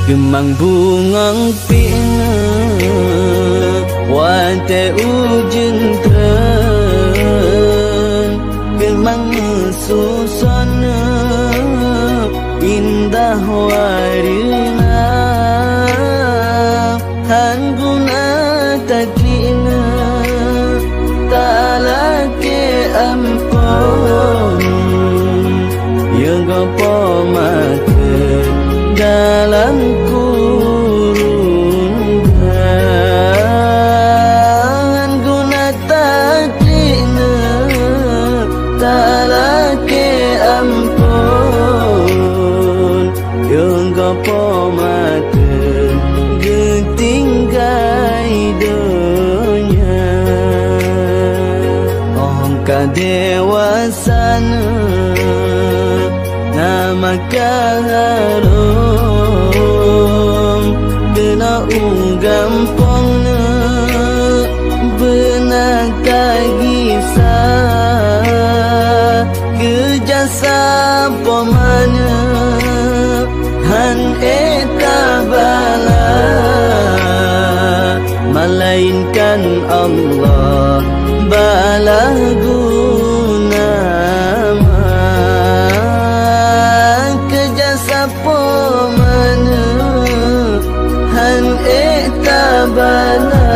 Gemang bungang pina Wate ujung tren Gemang susana Indah warina Han guna taklina Talake ampun Yang gopo maka dalam kurungan guna taklina Talake ampun Yang gopo maka getinggai dunia Ongka dewasana nama kaharum Kena gampangna benar kisah Kejasa pomana Han etabala Melainkan Allah balah guna Pomana Han etabana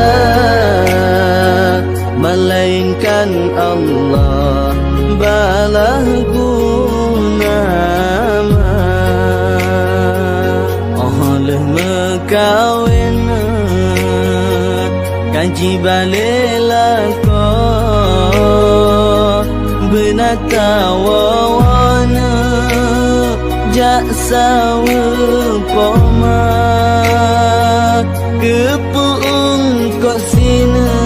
Melainkan Allah balah guna Oleh mekawin Kaji balelako Benatawawana Jaksa wepoma Kepuung kok sina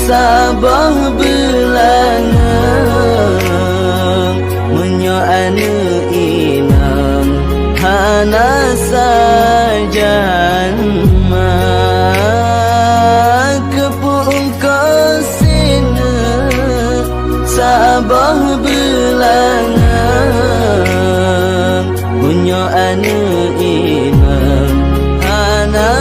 Sabah belana Menyo'ana inang Hana sajan ma Kepuung kok sina Sabah belana Punya anu inang Hana